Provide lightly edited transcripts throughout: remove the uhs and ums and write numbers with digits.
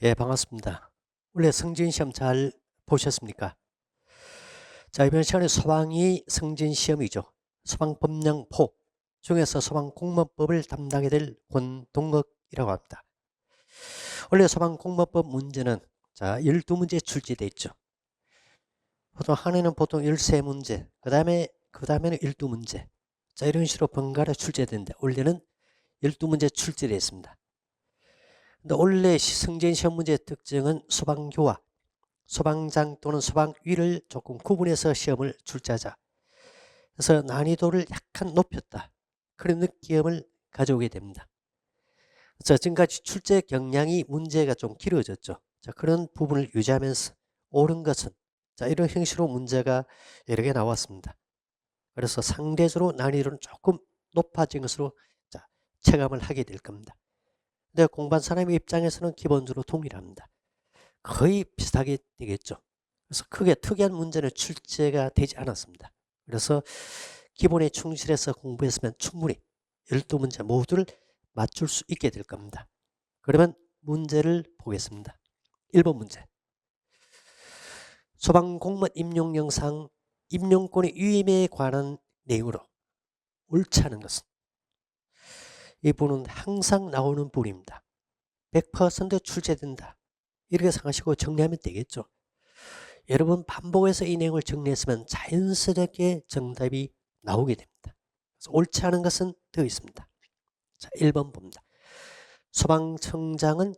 예, 반갑습니다. 원래 승진시험 잘 보셨습니까? 자, 이번 시간에 소방이 승진시험이죠. 소방법령포 중에서 소방공무원법을 담당하게 될 권동혁이라고 합니다. 원래 소방공무원법 문제는 자, 12문제 출제돼 있죠. 보통 한 해는 보통 13문제, 그 다음에는 12문제. 자, 이런 식으로 번갈아 출제되는데 원래는 12문제 출제되어 있습니다. 근데 원래 승진시험 문제의 특징은 소방교와 소방장 또는 소방위를 조금 구분해서 시험을 출제하자. 그래서 난이도를 약간 높였다. 그런 느낌을 가져오게 됩니다. 자, 지금까지 출제 경향이 문제가 좀 길어졌죠. 자, 그런 부분을 유지하면서 옳은 것은 자, 이런 형식으로 문제가 여러 개 나왔습니다. 그래서 상대적으로 난이도는 조금 높아진 것으로 자, 체감을 하게 될 겁니다. 근데 공부한 사람의 입장에서는 기본적으로 동일합니다. 거의 비슷하게 되겠죠. 그래서 크게 특이한 문제는 출제가 되지 않았습니다. 그래서 기본에 충실해서 공부했으면 충분히 12문제 모두를 맞출 수 있게 될 겁니다. 그러면 문제를 보겠습니다. 1번 문제. 소방공무원 임용영상 임용권의 위임에 관한 내용으로 옳지 않은 것은? 이 부분은 항상 나오는 부분입니다. 100% 출제된다. 이렇게 생각하시고 정리하면 되겠죠. 여러분 반복해서 이 내용을 정리했으면 자연스럽게 정답이 나오게 됩니다. 그래서 옳지 않은 것은 되어 있습니다. 자, 1번 봅니다. 소방청장은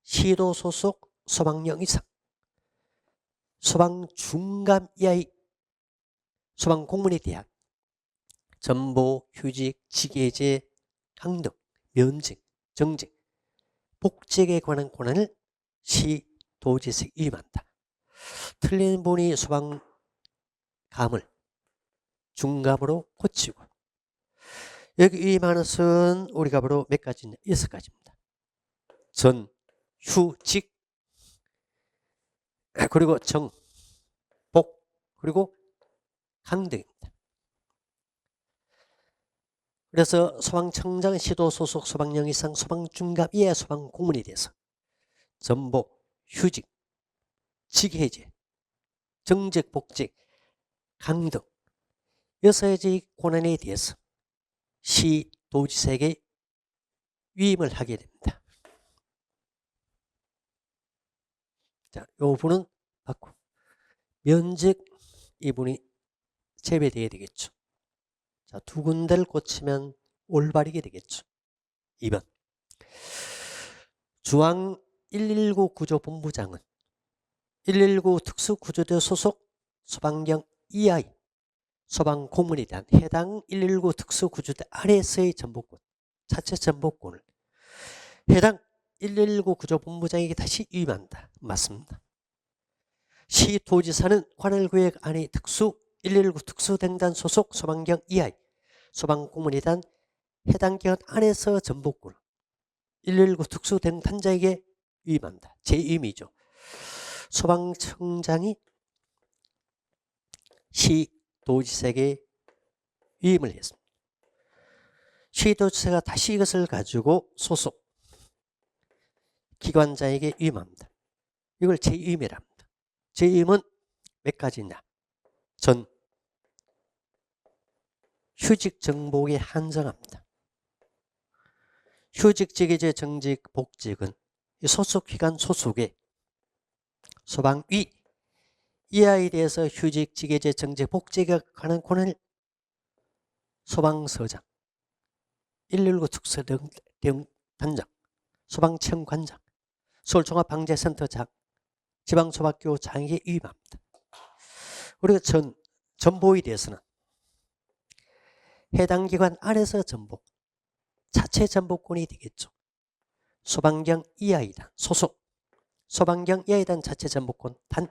시도 소속 소방령 이상 소방 중감 이하의 소방공무원에 대한 전보, 휴직, 직계제, 강등, 면직, 정직, 복직에 관한 권한을 시도지사에 위임한다. 틀린 분이 소방감을 중감으로 고치고 여기 위임하는 것은 우리가 바로 몇 가지냐? 6가지입니다. 전, 휴, 직, 그리고 정, 복, 그리고 강등입니다. 그래서 소방청장 시도 소속 소방령 이상 소방중감 이하 소방공무원에 대해서 전복, 휴직, 직해제, 정직, 복직, 강등 6가지 권한에 대해서 시도지사에게 위임을 하게 됩니다. 자, 이 부분은 받고 면직 이분이 제외되어야 되겠죠. 자, 두 군데를 고치면 올바르게 되겠죠. 2번 중앙 119 구조본부장은 119 특수구조대 소속 소방경 이하의 소방공무원에 대한 해당 119 특수구조대 아래에서의 전복권, 자체 전복권을 해당 119 구조본부장에게 다시 위임한다. 맞습니다. 시도지사는 관할구역 안의 119 특수댕단 소속 소방경 이하의 소방공무원에 대한 해당 기관 안에서 전복권을 119 특수댕단자에게 위임한다. 재임이죠. 소방청장이 시도지사에게 위임을 했습니다. 시도지사가 다시 이것을 가지고 소속 기관자에게 위임합니다. 이걸 재임이라 합니다. 재임은 몇 가지냐? 전, 휴직, 정복에 한정합니다. 휴직, 직위제, 정직, 복직은 소속 기관 소속의 소방위 이하에 대해서 휴직, 직위제, 정직, 복직에 관한 권한을 소방서장, 119 특수단장, 소방청관장, 서울종합방재센터장, 지방소방교장에게 위임합니다. 우리가 전보에 대해서는 해당 기관 안에서 전복, 자체 전복권이 되겠죠. 소방경 이하이단 소속, 소방경 이하이단 자체 전복권 단,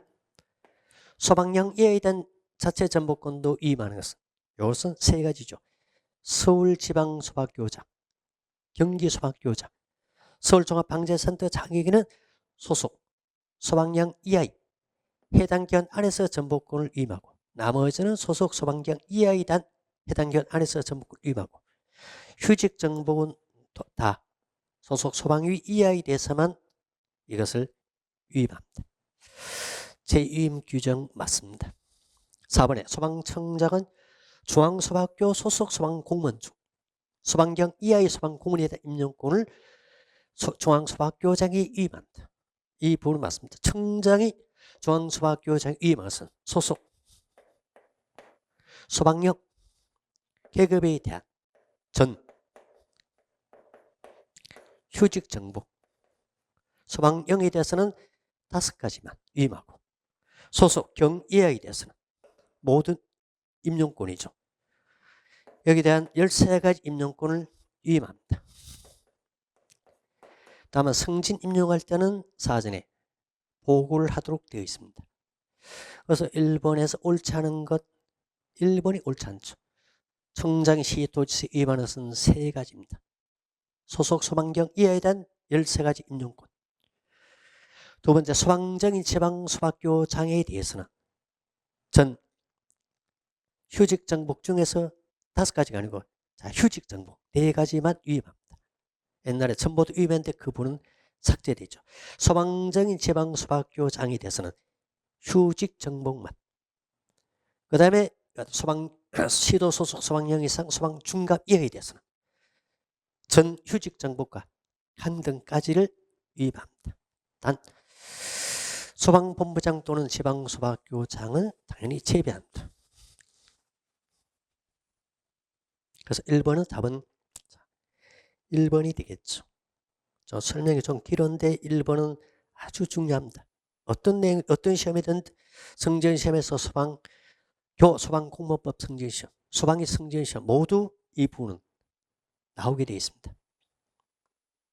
소방령 이하이단 자체 전복권도 위임하는 것은 이것은 3가지죠. 서울지방소방교장, 경기소방교장, 서울종합방재센터장에게는 소속, 소방령 이하의 해당 기관 안에서 전복권을 위임하고 나머지는 소속 소방경 이하이단 해당 기관 안에서 전복권을 위임하고 휴직 정복은 다 소속 소방위 이하에 대해서만 이것을 위임합니다. 재위임 규정 맞습니다. 4번에 소방청장은 중앙소방학교 소속 소방공무원 중 소방경 이하의 소방공무원에 대한 임용권을 중앙소방학교장이 위임한다. 이 부분 맞습니다. 청장이 중앙소방학교장이 위임한 것은 소속 소방력 계급에 대한 전 휴직 정보 소방령에 대해서는 5가지만 위임하고 소속 경이하에 대해서는 모든 임용권이죠. 여기에 대한 13가지 임용권을 위임합니다. 다만 승진 임용할 때는 사전에 보고를 하도록 되어 있습니다. 그래서 1번에서 옳지 않은 것 1번이 옳지 않죠. 청장이 시도지시 위반한 것은 3가지입니다. 소속 소방경 이하에 대한 13가지 임용권. 두 번째 소방정인 지방소방학교장에 대해서는 전 휴직정복 중에서 5가지가 아니고 휴직정복 4가지만 위임합니다. 옛날에 전부도 위임했는데 그 부분은 삭제되죠. 소방정인 지방소방학교장에 대해서는 휴직정복만. 그 다음에 시도 소속 소방령 이상 소방중갑 이하에 대해서는 전 휴직정복과 한등까지를 위임합니다. 단 소방본부장 또는 지방소방학교장은 당연히 제외합니다. 그래서 1번은 답은 1번이 되겠죠. 저 설명이 좀 길었는데 1번은 아주 중요합니다. 어떤 시험이든 승진시험에서 소방공무원법 승진시험, 소방의 승진시험 모두 이 부분은 나오게 되어 있습니다.